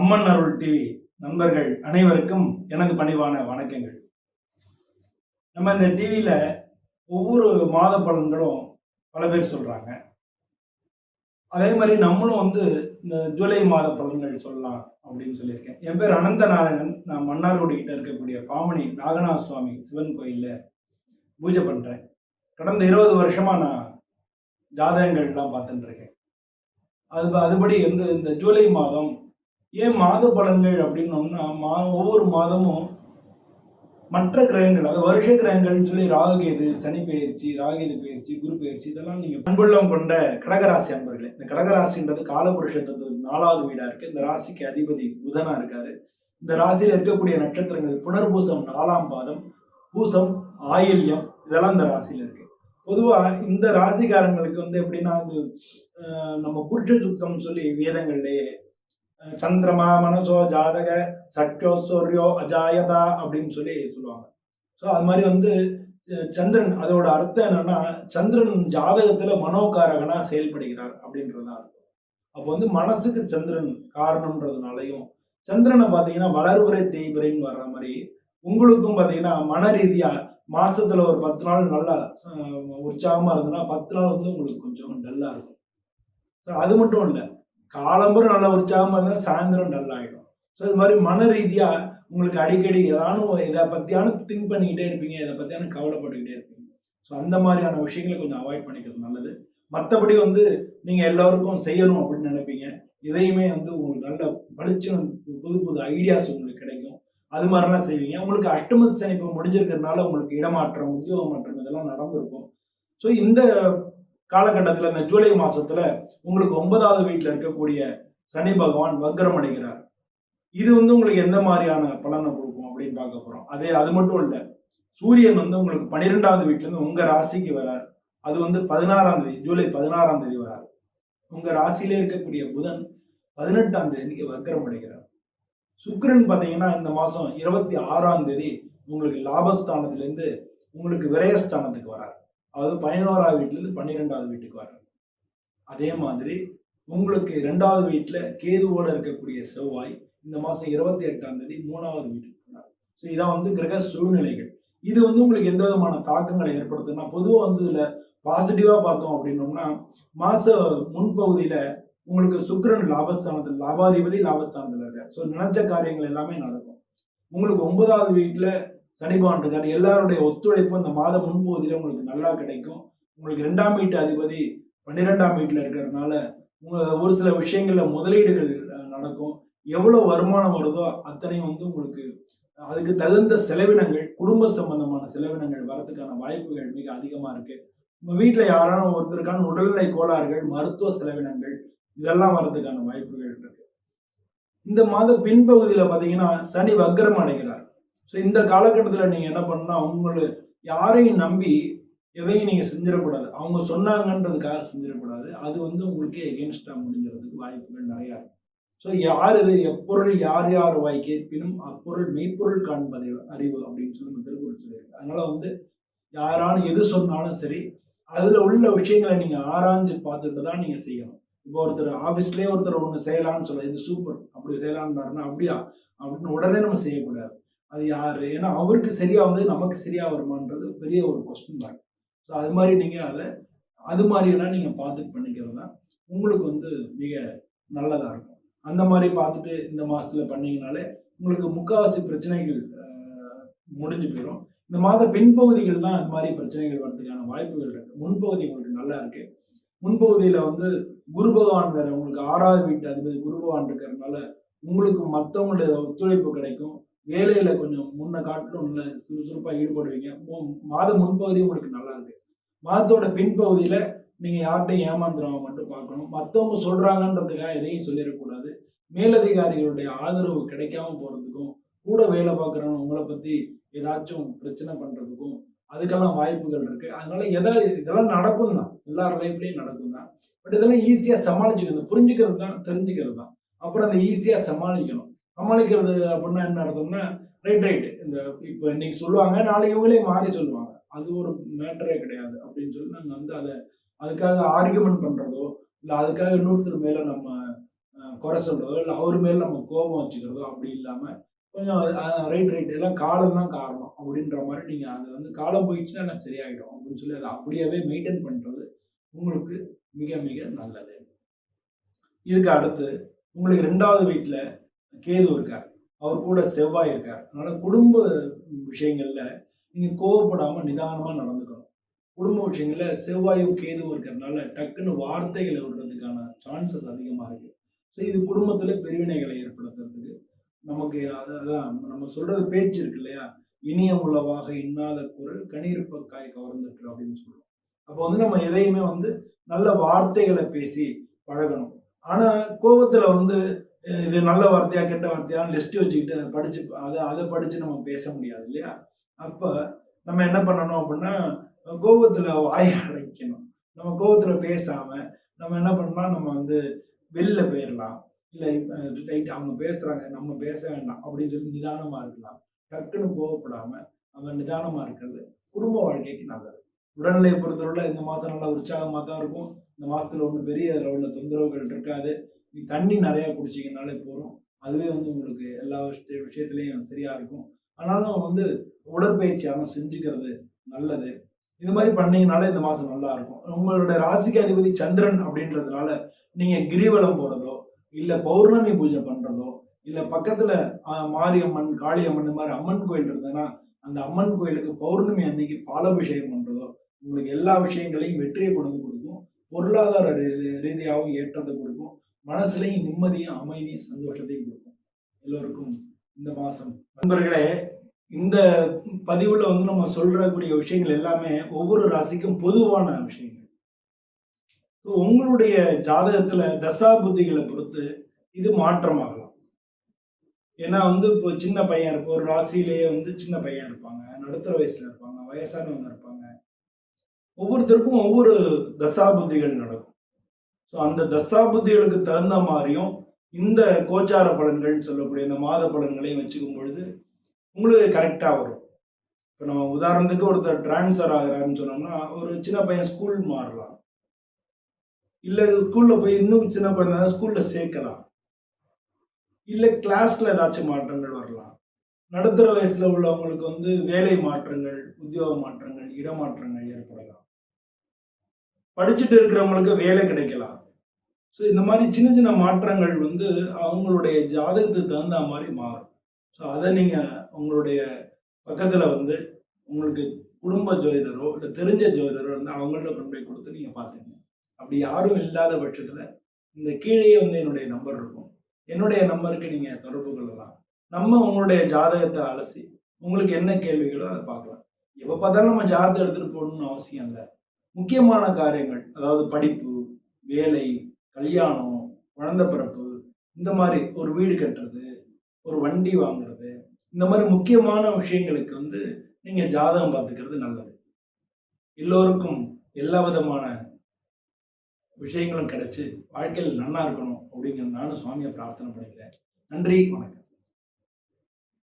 அம்மன் அருள் TV நண்பர்கள் அனைவருக்கும் எனது பணிவான வணக்கங்கள். நம்ம இந்த டிவியில ஒவ்வொரு மாத பலன்களும் பல பேர் சொல்றாங்க. அதே மாதிரி நம்மளும் இந்த ஜூலை மாத பலன்கள் சொல்லலாம் அப்படின்னு சொல்லியிருக்கேன். என் பேர் அனந்த நாராயணன். நான் மன்னார்குடி கிட்ட இருக்கக்கூடிய பாமணி நாகநாத சுவாமி சிவன் கோயில்ல பூஜை பண்றேன். கடந்த 20 வருஷமா நான் ஜாதகங்கள் எல்லாம் பார்த்துட்டு இருக்கேன். அதுபடி இந்த ஜூலை மாதம் ஏன் மாத பலன்கள் அப்படின்னோம்னா ஒவ்வொரு மாதமும் மற்ற கிரகங்கள், அதாவது வருஷ கிரகங்கள்னு சொல்லி ராகுகேது, சனி பயிற்சி, ராகுகேது பயிற்சி, குரு பயிற்சி, இதெல்லாம் நீங்க அன்புள்ளம் கொண்ட கடகராசி அன்பர்களே. இந்த கடகராசின்றது காலபுருஷ தத்துவம் 4வது வீடா இருக்கு. இந்த ராசிக்கு அதிபதி புதனா இருக்காரு. இந்த ராசியில இருக்கக்கூடிய நட்சத்திரங்கள் புனர்பூசம் 4ஆம் பாதம், பூசம், ஆயில்யம், இதெல்லாம் இந்த ராசியில இருக்கு. பொதுவா இந்த ராசிக்காரங்களுக்கு எப்படின்னா நம்ம புருஷ சுத்தம் சொல்லி வேதங்கள்லயே சந்திரமா மனசோ ஜாதக சட்டோ சூரியோ அஜாயதா அப்படின்னு சொல்லி சொல்லுவாங்க. ஸோ அது மாதிரி சந்திரன், அதோட அர்த்தம் என்னன்னா சந்திரன் ஜாதகத்துல மனோகாரகனா செயல்படுகிறார் அப்படின்றதா அர்த்தம். அப்போ மனசுக்கு சந்திரன் காரணம்ன்றதுனாலையும் சந்திரனை பார்த்தீங்கன்னா வளர்புரை தேய்பிரைன்னு வர்ற மாதிரி உங்களுக்கும் பார்த்தீங்கன்னா மன ரீதியா மாசத்துல ஒரு 10 நாள் நல்லா உற்சாகமா இருந்ததுன்னா 10 நாள் உங்களுக்கு கொஞ்சம் டல்லா இருக்கும். அது மட்டும் இல்லை, காலம்பரம் நல்லா உற்சாகமா இருந்தால் சாயந்தரம் டல் ஆகிடும். ஸோ இது மாதிரி மன ரீதியா உங்களுக்கு அடிக்கடி இதை பத்தியான திங்க் பண்ணிக்கிட்டே இருப்பீங்க, இதை பத்தியான கவலைப்பட்டுக்கிட்டே இருப்பீங்க. ஸோ அந்த மாதிரியான விஷயங்களை கொஞ்சம் அவாய்ட் பண்ணிக்கிறது நல்லது. மற்றபடி நீங்க எல்லாருக்கும் செய்யணும் அப்படின்னு நினைப்பீங்க. இதையுமே உங்களுக்கு நல்ல பளிச்சுன்னு புது புது ஐடியாஸ் உங்களுக்கு கிடைக்கும். அது மாதிரிலாம் செய்வீங்க. உங்களுக்கு அஷ்டம சனி இப்போ முடிஞ்சிருக்கிறதுனால உங்களுக்கு இடமாற்றம், உத்தியோக மாற்றம் இதெல்லாம் நடந்திருக்கும். ஸோ இந்த காலகட்டத்தில் இந்த ஜூலை மாசத்துல உங்களுக்கு 9வது வீட்டில் இருக்கக்கூடிய சனி பகவான் வக்ரம் அடைகிறார். இது உங்களுக்கு எந்த மாதிரியான பலனை கொடுக்கும் அப்படின்னு பார்க்க போறோம். அது மட்டும் இல்லை, சூரியன் உங்களுக்கு 12வது வீட்டுல இருந்து உங்க ராசிக்கு வரார். அது 16ஆம் தேதி, ஜூலை 16ஆம் தேதி வரார். உங்க ராசியிலே இருக்கக்கூடிய புதன் 18ஆம் தேதிக்கு வக்ரம் அடைகிறார். சுக்கிரன் பாத்தீங்கன்னா இந்த மாசம் 26ஆம் தேதி உங்களுக்கு லாபஸ்தானத்துல இருந்து உங்களுக்கு விரயஸ்தானத்துக்கு வரார். அதாவது 11ஆவது வீட்டுல இருந்து 12ஆவது வீட்டுக்கு வரார். அதே மாதிரி உங்களுக்கு 2வது வீட்டுல கேதுவோட இருக்கக்கூடிய செவ்வாய் இந்த மாசம் 28ஆம் தேதி 3வது வீட்டுக்கு வரார். ஸோ இதான் கிரக சூழ்நிலைகள். இது உங்களுக்கு எந்த விதமான தாக்கங்களை ஏற்படுத்தும்னா, பொதுவாக இதுல பாசிட்டிவா பார்த்தோம் அப்படின்னோம்னா, மாச முன்பகுதியில உங்களுக்கு சுக்கிரன் லாபஸ்தானத்தில், லாபாதிபதி லாபஸ்தானத்துல இருக்கார். ஸோ நினைச்ச காரியங்கள் எல்லாமே நடக்கும். உங்களுக்கு 9வது வீட்டுல சனி பகவான் இருக்காரு. எல்லாருடைய ஒத்துழைப்பு அந்த மாத முன்பகுதியில உங்களுக்கு நல்லா கிடைக்கும். உங்களுக்கு 2ஆம் வீட்டு அதிபதி 12ஆம் வீட்டுல இருக்கிறதுனால ஒரு சில விஷயங்கள்ல முதலீடுகள் நடக்கும். எவ்வளவு வருமானம் வருதோ அத்தனையும் உங்களுக்கு அதுக்கு தகுந்த செலவினங்கள், குடும்ப சம்பந்தமான செலவினங்கள் வரதுக்கான வாய்ப்புகள் மிக அதிகமா இருக்கு. உங்க வீட்டுல யாராலும் ஒருத்தருக்கான உடல்நிலை கோளாறுகள், மருத்துவ செலவினங்கள் இதெல்லாம் வரதுக்கான வாய்ப்புகள் இருக்கு. இந்த மாத பின்பகுதியில பாத்தீங்கன்னா சனி வக்ரம் அடைகிறார். ஸோ இந்த காலகட்டத்தில் நீங்க என்ன பண்ணா, யாரையும் நம்பி எதையும் நீங்க செஞ்சிடக்கூடாது. அவங்க சொன்னாங்கன்றதுக்காக செஞ்சிடக்கூடாது. அது உங்களுக்கே எகென்ஸ்டா முடிஞ்சிடறதுக்கு வாய்ப்புகள் நிறைய இருக்கு. ஸோ யார் இது எப்பொருள் யார் யார் வாய் கேட்பினும் அப்பொருள் மெய்ப்பொருள் காண்பது அறிவு அப்படின்னு சொல்லி நம்ம திருக்குறள் சொல்லியிருக்கு. அதனால யாரான எது சொன்னாலும் சரி, அதுல உள்ள விஷயங்களை நீங்க ஆராய்ஞ்சு பார்த்துட்டு தான் நீங்க செய்யணும். இப்போ ஒருத்தர் ஆபீஸ்லயே ஒருத்தர் ஒண்ணு செய்யலாம்னு சொல்ல, இது சூப்பர் அப்படி செய்யலாம்னா அப்படியா அப்படின்னு உடனே நம்ம செய்யக்கூடாது. அது யாரு, ஏன்னா அவருக்கு சரியா நமக்கு சரியா வருமானது பெரிய ஒரு கொஸ்டின் மார்க். ஸோ அது மாதிரி நீங்க அது மாதிரியெல்லாம் நீங்க பார்த்துட்டு பண்ணிக்கிறது தான் உங்களுக்கு மிக நல்லதா இருக்கும். அந்த மாதிரி பார்த்துட்டு இந்த மாசத்துல பண்ணீங்கனாலே உங்களுக்கு முக்காவாசி பிரச்சனைகள் முடிஞ்சு போயிடும். இந்த மாத பின்பகுதிகள் தான் இந்த மாதிரி பிரச்சனைகள் வர்றதுக்கான வாய்ப்புகள் இருக்கு. முன்பகுதி உங்களுக்கு நல்லா இருக்கு. முன்பகுதியில குரு பகவான் வேற உங்களுக்கு 6வது வீட்டு அதிபதி குரு பகவான் இருக்கிறதுனால உங்களுக்கு மற்றவங்களுடைய ஒத்துழைப்பு கிடைக்கும். வேலையில கொஞ்சம் முன்ன காட்டிலும் நல்ல சுறுசுறுப்பா ஈடுபடுவீங்க. மாத முன்பகுதி உங்களுக்கு நல்லா இருக்கு. மாதத்தோட பின்பகுதியில நீங்க யார்கிட்டையும் ஏமாந்துடாம மட்டும் பார்க்கணும். மற்றவங்க சொல்றாங்கன்றதுக்காக எதையும் சொல்லிடக்கூடாது. மேலதிகாரிகளுடைய ஆதரவு கிடைக்காம போறதுக்கும், கூட வேலை பார்க்குறவங்க உங்களை பத்தி ஏதாச்சும் பிரச்சனை பண்றதுக்கும் அதுக்கெல்லாம் வாய்ப்புகள் இருக்கு. அதனால இதெல்லாம் நடக்கும் தான், எல்லார் லைஃப்லயும் நடக்கும் தான். பட் இதெல்லாம் ஈஸியா சமாளிச்சுக்கணும். புரிஞ்சுக்கிறது தான், தெரிஞ்சுக்கிறது தான். அப்புறம் அந்த ஈஸியா சமாளிக்கணும். சமாளிக்கிறது அப்படின்னா என்ன அர்த்தம்னா, ரைட் இந்த இப்போ இன்னைக்கு சொல்லுவாங்க, நாளைக்கு இவங்களே மாறி சொல்லுவாங்க. அது ஒரு மேட்டரே கிடையாது அப்படின்னு சொல்லி நாங்கள் அதுக்காக ஆர்கியூமெண்ட் பண்றதோ இல்லை அதுக்காக இன்னொருத்தர் மேல நம்ம குறை சொல்றதோ, இல்ல அவர் மேல நம்ம கோபம் வச்சுக்கிறதோ அப்படி இல்லாம, கொஞ்சம் ரைட் எல்லாம் காலம் தான் காரணம் அப்படின்ற மாரி நீங்க அது வந்து காலம் போயிடுச்சுன்னா எல்லாம் சரியாயிடும் அப்படின்னு சொல்லி அத அப்படியே மெயின்டெயின் பண்றது உங்களுக்கு மிக மிக நல்லது. இதுக்கு அடுத்து உங்களுக்கு 2வது வீட்ல கேது இருக்கார். அவர் கூட செவ்வாய் இருக்கார். அதனால குடும்ப விஷயங்கள்ல நீங்க கோவப்படாம நிதானமா நடந்துக்கணும். குடும்ப விஷயங்கள்ல செவ்வாயும் கேதுவும் இருக்கிறதுனால டக்குன்னு வார்த்தைகளை விடுறதுக்கான சான்சஸ் அதிகமா இருக்கு. ஸோ இது குடும்பத்துல பிரிவினைகளை ஏற்படுத்துறதுக்கு நமக்கு அதான் நம்ம சொல்றது பேச்சு இருக்கு இல்லையா? "இனியம் உளவாக இன்னாத குரல் கனியிருப்பக்காய் கவர்ந்துற்று" அப்படின்னு சொல்றோம். அப்போ வந்து நம்ம எதையுமே வந்து நல்ல வார்த்தைகள பேசி பழகணும். ஆனா கோவத்துல வந்து இது நல்ல வார்த்தையா, கெட்ட வார்த்தையான்னு லிஸ்ட் வச்சுக்கிட்டு அத படிச்சு அத படிச்சு நம்ம பேச முடியாது இல்லையா? அப்ப நம்ம என்ன பண்ணணும் அப்படின்னா, கோவத்துல வாய அடைக்கணும். நம்ம கோவத்துல பேசாம, நம்ம என்ன பண்ணலாம், நம்ம வந்து வெளில போயிரலாம். இல்ல ரைட் அவங்க பேசுறாங்க, நம்ம பேச வேண்டாம் அப்படின்னு சொல்லி நிதானமா இருக்கலாம். டக்குன்னு கோவப்படாம, நம்ம நிதானமா இருக்கிறது குடும்ப வாழ்க்கைக்கு நல்லது. உடல்நிலையை பொறுத்தவரையில இந்த மாசம் நல்லா உற்சாகமா தான் இருக்கும். இந்த மாசத்துல ஒண்ணும் பெரிய அளவுல தொந்தரவுகள் இருக்காது. தண்ணி நெறைய குடிச்சீங்கனாலே போதும். அதுவே வந்து உங்களுக்கு எல்லா விஷயத்திலயும் சரியா இருக்கும். ஆனாலும் வந்து உடற்பயிற்சி ஆனா செஞ்சுக்கிறது நல்லது. இது மாரி பண்ணீங்கனாலே இந்த மாசம் நல்லா இருக்கும். உங்களோட ராசிக்கு அதிபதி சந்திரன் அப்படின்றதுனால, நீங்க கிரிவலம் போறதோ, இல்ல பௌர்ணமி பூஜை பண்றதோ, இல்ல பக்கத்துல மாரியம்மன், காளியம்மன் இந்த மாரி அம்மன் கோயில் இருந்ததுன்னா, அந்த அம்மன் கோயிலுக்கு பௌர்ணமி அன்னைக்கு பாலாபிஷேகம் பண்றதோ, உங்களுக்கு எல்லா விஷயங்களையும் வெற்றியை கொண்டு வந்து குடுக்கும். பொருளாதார ரீதியாவும் ஏற்றத்த குடுக்கும். மனசுலயும் நிம்மதியும், அமைதியும், சந்தோஷத்தையும் குடுக்கும். எல்லோருக்கும் இந்த மாசம் நண்பர்களே, இந்த பதிவுல வந்து நம்ம சொல்றக்கூடிய விஷயங்கள் எல்லாமே ஒவ்வொரு ராசிக்கும் பொதுவான விஷயங்கள். உங்களுடைய ஜாதகத்துல தசா புத்திகளை பொறுத்து இது மாற்றமாகலாம். ஏன்னா வந்து இப்போ சின்ன பையன் இருப்போம். ஒரு ராசியிலேயே வந்து சின்ன பையன் இருப்பாங்க. நடுத்தர வயசுல இருப்பாங்க. வயசானவங்க இருப்பாங்க. ஒவ்வொருத்தருக்கும் ஒவ்வொரு தசா புத்திகள் நடக்கும். ஸோ அந்த தசா புத்திகளுக்கு தகுந்த மாரியும் இந்த கோச்சார பலன்கள்னு சொல்லக்கூடிய இந்த மாத பலன்களையும் வச்சுக்கும் பொழுது உங்களுக்கு கரெக்ட்டா வரும். இப்ப நம்ம உதாரணத்துக்கு ஒருத்தர் ட்ரான்ஸ்ஃபர் ஆகுறாருன்னு சொன்னோம்னா, ஒரு சின்ன பையன் ஸ்கூல் மாறலாம். இல்ல ஸ்கூல்ல போய் இன்னும் சின்ன குழந்தை ஸ்கூல்ல சேர்க்கலாம். இல்ல கிளாஸ்ல ஏதாச்சும் மாற்றங்கள் வரலாம். நடுத்தர வயசுல உள்ளவங்களுக்கு வந்து வேலை மாற்றங்கள், உத்தியோக மாற்றங்கள், இடமாற்றங்கள் ஏற்படலாம். படிச்சுட்டு இருக்கிறவங்களுக்கு வேலை கிடைக்கலாம். ஸோ இந்த மாரி சின்ன சின்ன மாற்றங்கள் வந்து அவங்களுடைய ஜாதகத்துக்கு தகுந்தா மாரி மாறும். ஸோ அத நீங்க உங்களுடைய பக்கத்துல வந்து உங்களுக்கு குடும்ப ஜோதிடரோ, இல்ல தெரிஞ்ச ஜோதிடரோ இருந்தா அவங்கள்ட்ட கொண்டு போய் குடுத்து நீங்க பார்த்துக்கங்க. அப்படி யாரும் இல்லாத பட்சத்துல, இந்த கீழேயே வந்து என்னுடைய நம்பர் இருக்கும். என்னுடைய நம்பருக்கு நீங்க தொடர்பு கொள்ளலாம். நம்ம உங்களுடைய ஜாதகத்த அலசி, உங்களுக்கு என்ன கேள்விகளோ அத பார்க்கலாம். எப்ப பார்த்தாலும் நம்ம ஜாதகத்த எடுத்துட்டு போகணும்னு அவசியம் இல்ல. முக்கியமான காரியங்கள், அதாவது படிப்பு, வேலை, கல்யாணம், குழந்தை பிறப்பு, இந்த மாரி ஒரு வீடு கட்டுறது, ஒரு வண்டி வாங்குறது, இந்த மாரி முக்கியமான விஷயங்களுக்கு வந்து நீங்க ஜாதகம் பார்த்துக்கிறது நல்லது. எல்லோருக்கும் எல்லா விதமான விஷயங்களும் கிடைச்சு, வாழ்க்கையில் நன்னா இருக்கணும் அப்படிங்கிற நானும் சுவாமிய பிரார்த்தனை பண்ணிக்கிறேன். நன்றி, வணக்கம்.